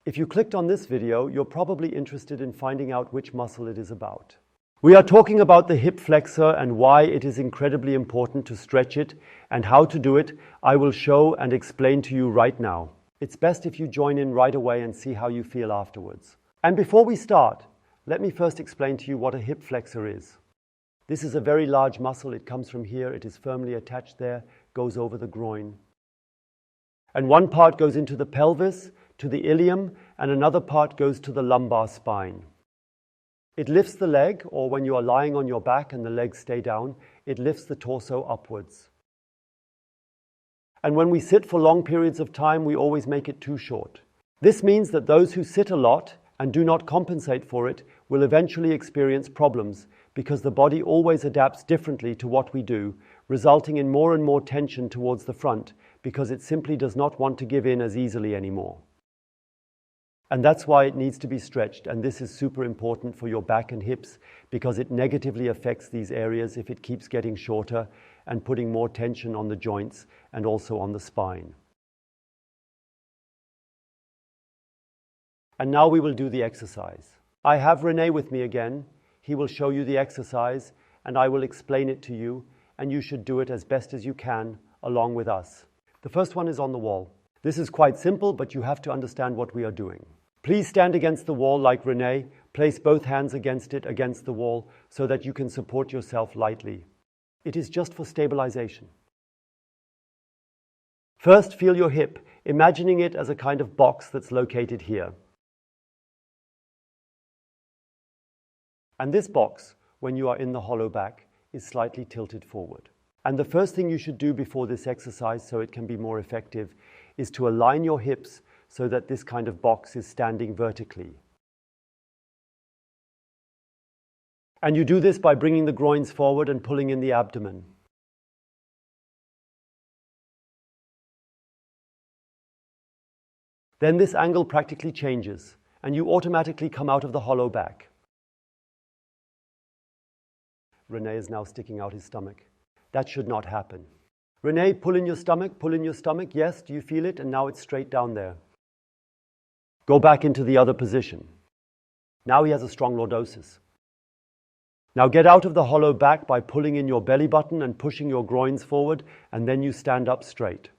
If you clicked on this video, you're probably interested in finding out which muscle it is about. We are talking about the hip flexor and why it is incredibly important to stretch it, and how to do it I will show and explain to you right now. It's best if you join in right away and see how you feel afterwards. And before we start, let me first explain to you what a hip flexor is. This is a very large muscle. It comes from here, it is firmly attached there, goes over the groin. And one part goes into the pelvis, to the ilium, and another part goes to the lumbar spine. It lifts the leg, or when you are lying on your back and the legs stay down, it lifts the torso upwards. And when we sit for long periods of time, we always make it too short. This means that those who sit a lot and do not compensate for it will eventually experience problems, because the body always adapts differently to what we do, resulting in more and more tension towards the front, because it simply does not want to give in as easily anymore. And that's why it needs to be stretched, and this is super important for your back and hips, because it negatively affects these areas if it keeps getting shorter and putting more tension on the joints and also on the spine. And now we will do the exercise. I have René with me again. He will show you the exercise and I will explain it to you, and you should do it as best as you can along with us. The first one is on the wall. This is quite simple, but you have to understand what we are doing. Please stand against the wall like René. Place both hands against the wall, so that you can support yourself lightly. It is just for stabilization. First, feel your hip, imagining it as a kind of box that's located here. And this box, when you are in the hollow back, is slightly tilted forward. And the first thing you should do before this exercise, so it can be more effective, is to align your hips so that this kind of box is standing vertically. And you do this by bringing the groins forward and pulling in the abdomen. Then this angle practically changes, and you automatically come out of the hollow back. René is now sticking out his stomach. That should not happen. René, pull in your stomach, pull in your stomach. Yes, do you feel it? And now it's straight down there. Go back into the other position. Now he has a strong lordosis. Now get out of the hollow back by pulling in your belly button and pushing your groins forward, and then you stand up straight.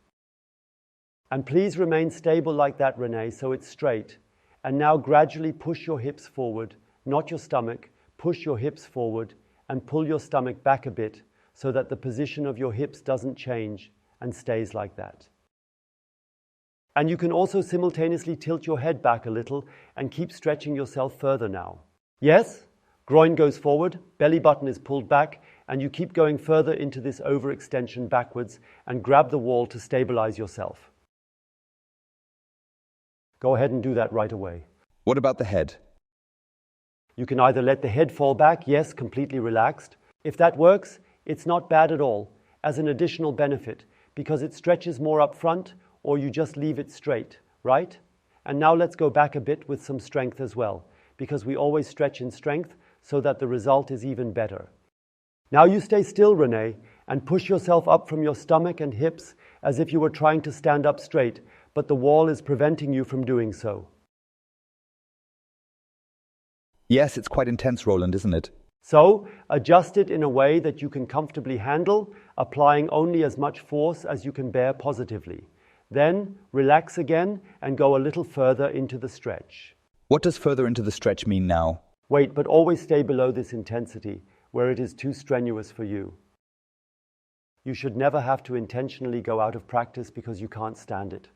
And please remain stable like that, René, so it's straight. And now gradually push your hips forward, not your stomach. Push your hips forward and pull your stomach back a bit, so that the position of your hips doesn't change and stays like that. And you can also simultaneously tilt your head back a little and keep stretching yourself further now. Yes, groin goes forward, belly button is pulled back, and you keep going further into this overextension backwards and grab the wall to stabilize yourself. Go ahead and do that right away. What about the head? You can either let the head fall back, yes, completely relaxed. If that works, it's not bad at all, as an additional benefit, because it stretches more up front, or you just leave it straight, right? And now let's go back a bit with some strength as well, because we always stretch in strength so that the result is even better. Now you stay still, René, and push yourself up from your stomach and hips as if you were trying to stand up straight, but the wall is preventing you from doing so. Yes, it's quite intense, Roland, isn't it? So, adjust it in a way that you can comfortably handle, applying only as much force as you can bear positively. Then, relax again and go a little further into the stretch. What does further into the stretch mean now? Wait, but always stay below this intensity, where it is too strenuous for you. You should never have to intentionally go out of practice because you can't stand it.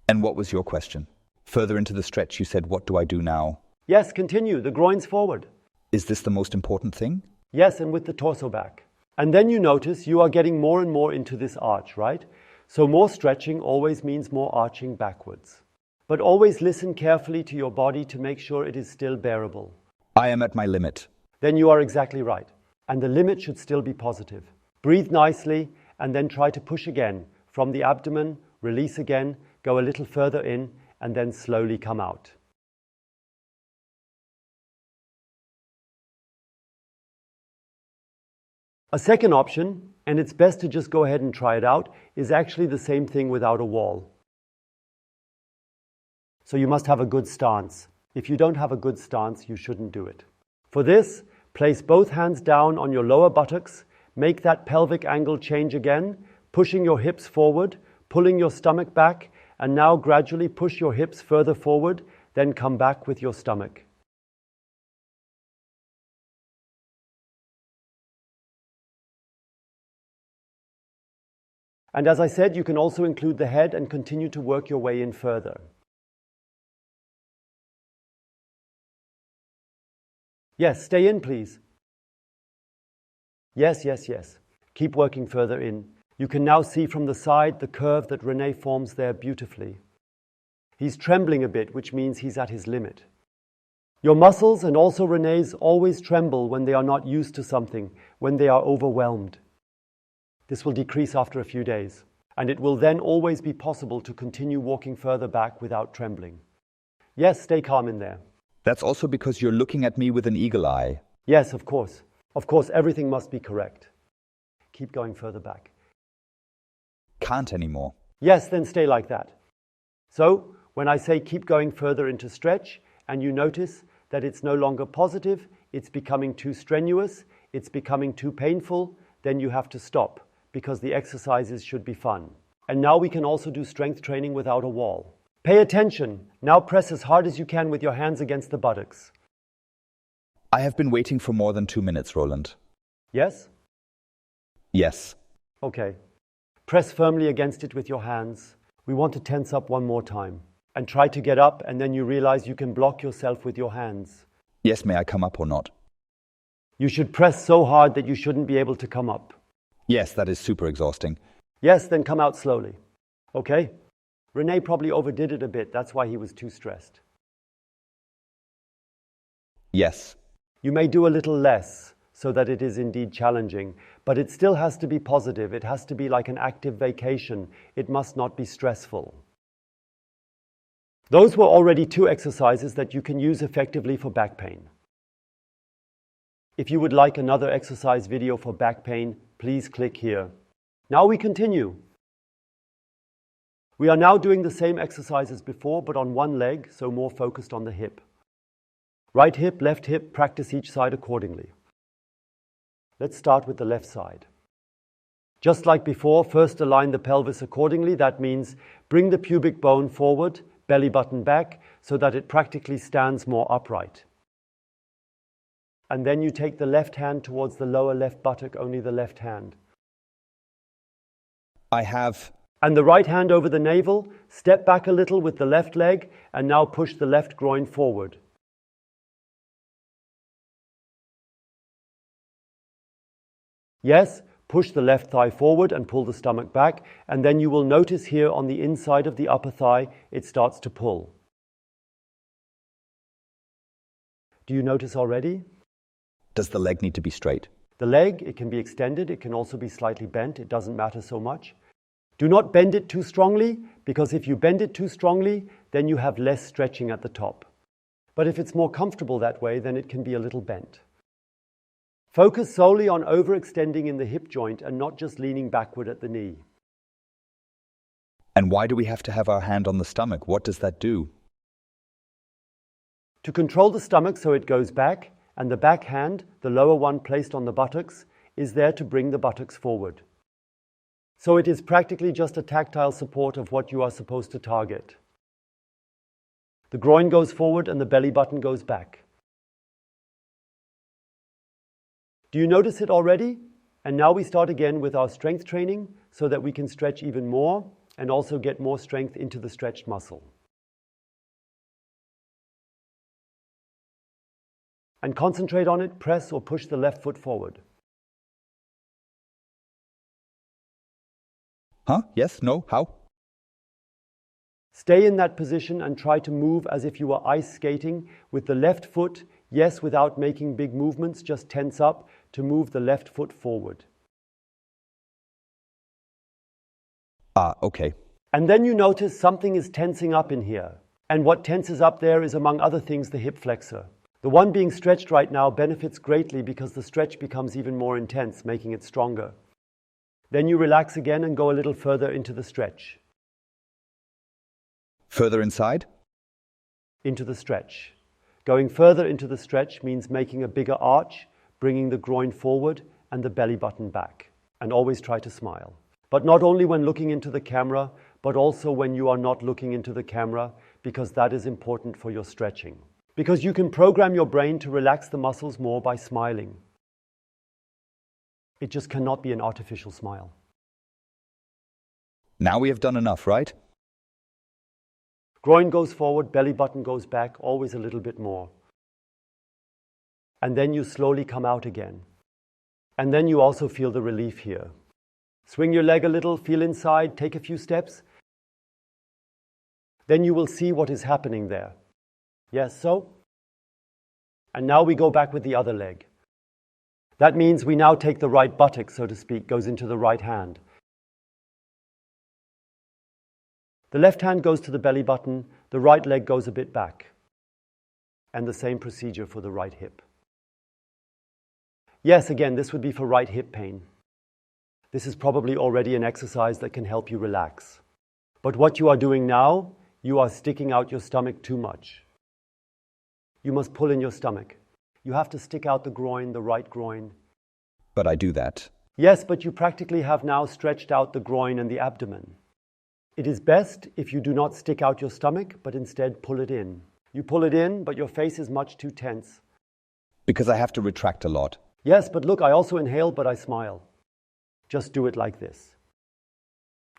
And what was your question? Further into the stretch, you said, what do I do now? Yes, continue. The groins forward. Is this the most important thing? Yes, and with the torso back. And then you notice you are getting more and more into this arch, right? So more stretching always means more arching backwards. But always listen carefully to your body to make sure it is still bearable. I am at my limit. Then you are exactly right. And the limit should still be positive. Breathe nicely and then try to push again. From the abdomen, release again, go a little further in, and then slowly come out. A second option, and it's best to just go ahead and try it out, is actually the same thing without a wall. So you must have a good stance. If you don't have a good stance, you shouldn't do it. For this, place both hands down on your lower buttocks, make that pelvic angle change again, pushing your hips forward, pulling your stomach back, and now gradually push your hips further forward, then come back with your stomach. And as I said, you can also include the head and continue to work your way in further. Yes, stay in, please. Yes, yes, yes. Keep working further in. You can now see from the side the curve that René forms there beautifully. He's trembling a bit, which means he's at his limit. Your muscles and also René's always tremble when they are not used to something, when they are overwhelmed. This will decrease after a few days, and it will then always be possible to continue walking further back without trembling. Yes, stay calm in there. That's also because you're looking at me with an eagle eye. Yes, of course. Of course, everything must be correct. Keep going further back. Can't anymore. Yes, then stay like that. So, when I say keep going further into stretch, and you notice that it's no longer positive, it's becoming too strenuous, it's becoming too painful, then you have to stop, because the exercises should be fun. And now we can also do strength training without a wall. Pay attention. Now press as hard as you can with your hands against the buttocks. I have been waiting for more than 2 minutes, Roland. Yes? Yes. Okay. Press firmly against it with your hands. We want to tense up one more time. And try to get up, and then you realize you can block yourself with your hands. Yes, may I come up or not? You should press so hard that you shouldn't be able to come up. Yes, that is super exhausting. Yes, then come out slowly. Okay? René probably overdid it a bit. That's why he was too stressed. Yes. You may do a little less so that it is indeed challenging, but it still has to be positive. It has to be like an active vacation. It must not be stressful. Those were already 2 exercises that you can use effectively for back pain. If you would like another exercise video for back pain, please click here. Now we continue. We are now doing the same exercise as before, but on one leg, so more focused on the hip. Right hip, left hip, practice each side accordingly. Let's start with the left side. Just like before, first align the pelvis accordingly. That means bring the pubic bone forward, belly button back, so that it practically stands more upright. And then you take the left hand towards the lower left buttock, only the left hand. I have. And the right hand over the navel, step back a little with the left leg, and now push the left groin forward. Yes, push the left thigh forward and pull the stomach back, and then you will notice here on the inside of the upper thigh, it starts to pull. Do you notice already? Does the leg need to be straight? The leg, it can be extended, it can also be slightly bent, it doesn't matter so much. Do not bend it too strongly, because if you bend it too strongly, then you have less stretching at the top. But if it's more comfortable that way, then it can be a little bent. Focus solely on overextending in the hip joint and not just leaning backward at the knee. And why do we have to have our hand on the stomach? What does that do? To control the stomach so it goes back, and the back hand, the lower one placed on the buttocks, is there to bring the buttocks forward. So it is practically just a tactile support of what you are supposed to target. The groin goes forward and the belly button goes back. Do you notice it already? And now we start again with our strength training so that we can stretch even more and also get more strength into the stretched muscle. And concentrate on it, press or push the left foot forward. Huh? Yes? No? How? Stay in that position and try to move as if you were ice skating with the left foot, yes, without making big movements, just tense up to move the left foot forward. Okay. And then you notice something is tensing up in here. And what tenses up there is, among other things, the hip flexor. The one being stretched right now benefits greatly because the stretch becomes even more intense, making it stronger. Then you relax again and go a little further into the stretch. Further inside? into the stretch. Going further into the stretch means making a bigger arch, bringing the groin forward and the belly button back. And always try to smile. But not only when looking into the camera, but also when you are not looking into the camera, because that is important for your stretching. Because you can program your brain to relax the muscles more by smiling. It just cannot be an artificial smile. Now we have done enough, right? Groin goes forward, belly button goes back, always a little bit more. And then you slowly come out again. And then you also feel the relief here. Swing your leg a little, feel inside, take a few steps. Then you will see what is happening there. Yes, so? And now we go back with the other leg. That means we now take the right buttock, so to speak, goes into the right hand. The left hand goes to the belly button, the right leg goes a bit back. And the same procedure for the right hip. Yes, again, this would be for right hip pain. This is probably already an exercise that can help you relax. But what you are doing now, you are sticking out your stomach too much. You must pull in your stomach. You have to stick out the groin, the right groin. But I do that. Yes, but you practically have now stretched out the groin and the abdomen. It is best if you do not stick out your stomach, but instead pull it in. You pull it in, but your face is much too tense. Because I have to retract a lot. Yes, but look, I also inhale, but I smile. Just do it like this.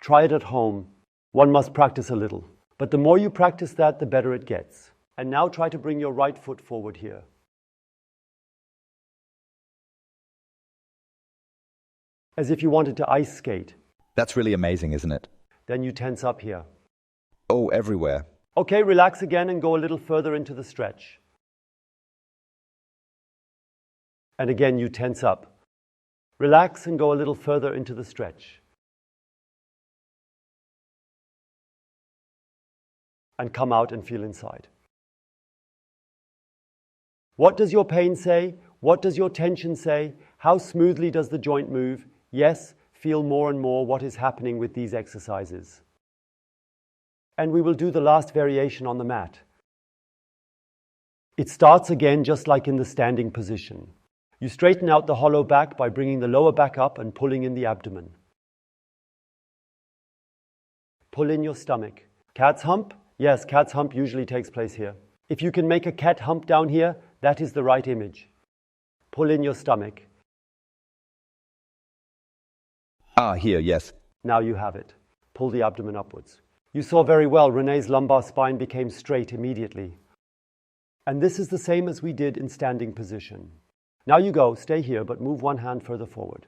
Try it at home. One must practice a little. But the more you practice that, the better it gets. And now try to bring your right foot forward here. As if you wanted to ice skate. That's really amazing, isn't it? Then you tense up here. Oh, everywhere. Okay, relax again and go a little further into the stretch. And again, you tense up. Relax and go a little further into the stretch. And come out and feel inside. What does your pain say? What does your tension say? How smoothly does the joint move? Yes, feel more and more what is happening with these exercises. And we will do the last variation on the mat. It starts again just like in the standing position. You straighten out the hollow back by bringing the lower back up and pulling in the abdomen. Pull in your stomach. Cat's hump? Yes, cat's hump usually takes place here. If you can make a cat hump down here, that is the right image. Pull in your stomach. Ah, here, yes. Now you have it. Pull the abdomen upwards. You saw very well Renee's lumbar spine became straight immediately. And this is the same as we did in standing position. Now you go, stay here, but move one hand further forward.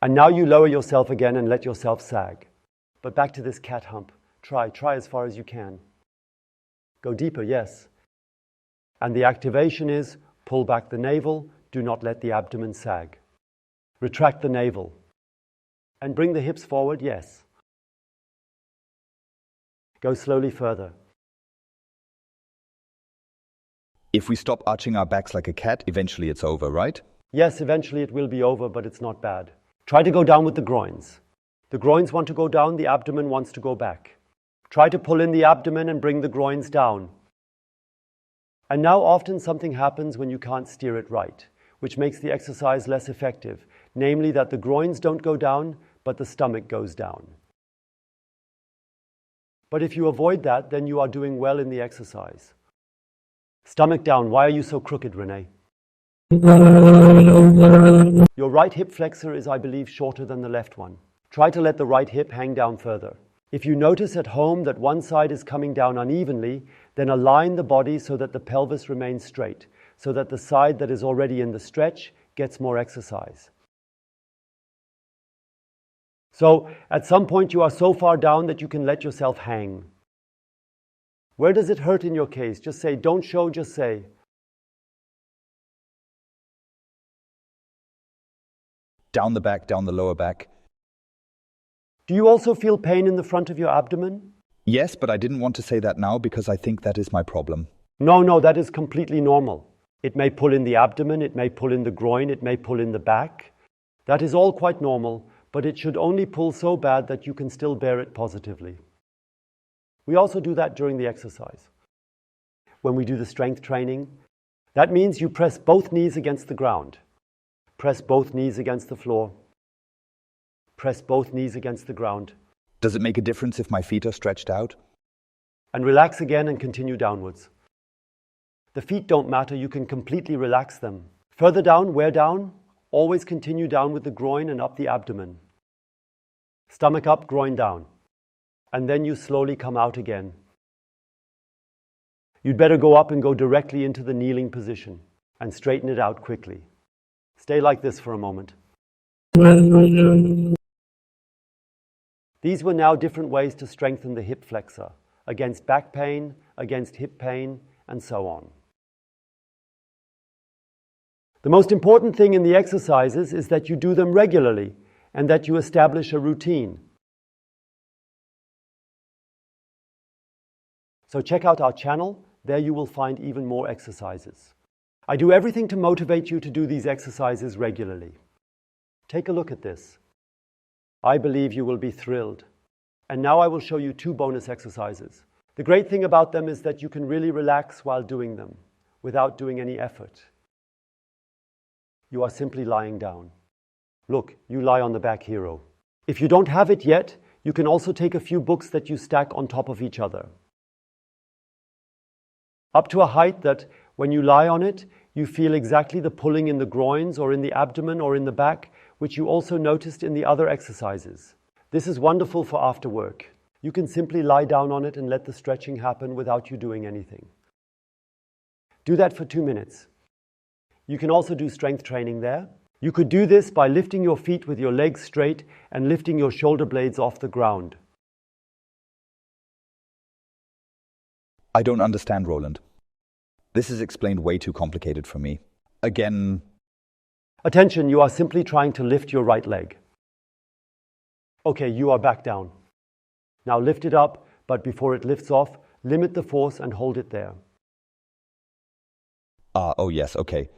And now you lower yourself again and let yourself sag. But back to this cat hump. Try as far as you can. Go deeper, yes. And the activation is pull back the navel, do not let the abdomen sag. Retract the navel. And bring the hips forward, yes. Go slowly further. If we stop arching our backs like a cat, eventually it's over, right? Yes, eventually it will be over, but it's not bad. Try to go down with the groins. The groins want to go down, the abdomen wants to go back. Try to pull in the abdomen and bring the groins down. And now often something happens when you can't steer it right, which makes the exercise less effective, namely that the groins don't go down, but the stomach goes down. But if you avoid that, then you are doing well in the exercise. Stomach down. Why are you so crooked, Renee? Your right hip flexor is, I believe, shorter than the left one. Try to let the right hip hang down further. If you notice at home that one side is coming down unevenly, then align the body so that the pelvis remains straight, so that the side that is already in the stretch gets more exercise. So, at some point you are so far down that you can let yourself hang. Where does it hurt in your case? Just say, don't show, just say. Down the back, down the lower back. Do you also feel pain in the front of your abdomen? Yes, but I didn't want to say that now because I think that is my problem. No, that is completely normal. It may pull in the abdomen, it may pull in the groin, it may pull in the back. That is all quite normal, but it should only pull so bad that you can still bear it positively. We also do that during the exercise. When we do the strength training, that means you press both knees against the ground. Press both knees against the floor. Press both knees against the ground. Does it make a difference if my feet are stretched out? And relax again and continue downwards. The feet don't matter, you can completely relax them. Further down, where down? Always continue down with the groin and up the abdomen. Stomach up, groin down. And then you slowly come out again. You'd better go up and go directly into the kneeling position and straighten it out quickly. Stay like this for a moment. These were now different ways to strengthen the hip flexor against back pain, against hip pain, and so on. The most important thing in the exercises is that you do them regularly and that you establish a routine. So check out our channel. There you will find even more exercises. I do everything to motivate you to do these exercises regularly. Take a look at this. I believe you will be thrilled. And now I will show you 2 bonus exercises. The great thing about them is that you can really relax while doing them, without doing any effort. You are simply lying down. Look, you lie on the back hero. If you don't have it yet, you can also take a few books that you stack on top of each other. Up to a height that, when you lie on it, you feel exactly the pulling in the groins or in the abdomen or in the back, which you also noticed in the other exercises. This is wonderful for after work. You can simply lie down on it and let the stretching happen without you doing anything. Do that for 2 minutes. You can also do strength training there. You could do this by lifting your feet with your legs straight and lifting your shoulder blades off the ground. I don't understand, Roland. This is explained way too complicated for me. Again. Attention, you are simply trying to lift your right leg. Okay, you are back down. Now lift it up, but before it lifts off, limit the force and hold it there. Oh yes, okay.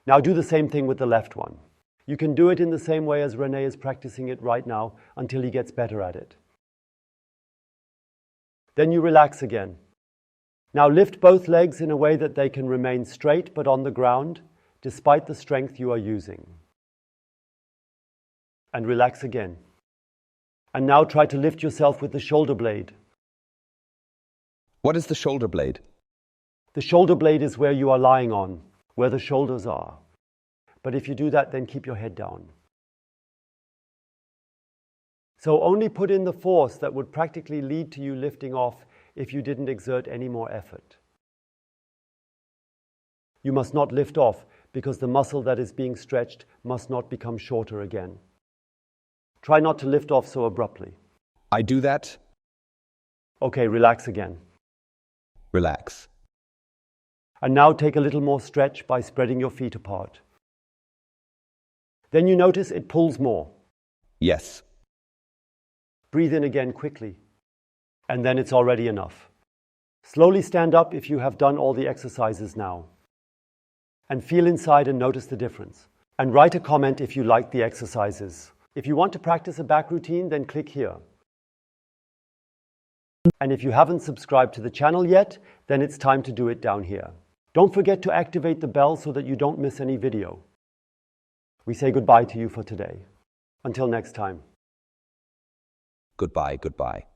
Now do the same thing with the left one. You can do it in the same way as Rene is practicing it right now until he gets better at it. Then you relax again. Now lift both legs in a way that they can remain straight but on the ground, despite the strength you are using. And relax again. And now try to lift yourself with the shoulder blade. What is the shoulder blade? The shoulder blade is where you are lying on, where the shoulders are. But if you do that, then keep your head down. So only put in the force that would practically lead to you lifting off if you didn't exert any more effort. You must not lift off because the muscle that is being stretched must not become shorter again. Try not to lift off so abruptly. I do that. Okay, relax again. Relax. And now take a little more stretch by spreading your feet apart. Then you notice it pulls more. Yes. Breathe in again quickly. And then it's already enough. Slowly stand up if you have done all the exercises now. And feel inside and notice the difference. And write a comment if you like the exercises. If you want to practice a back routine, then click here. And if you haven't subscribed to the channel yet, then it's time to do it down here. Don't forget to activate the bell so that you don't miss any video. We say goodbye to you for today. Until next time. Goodbye, goodbye.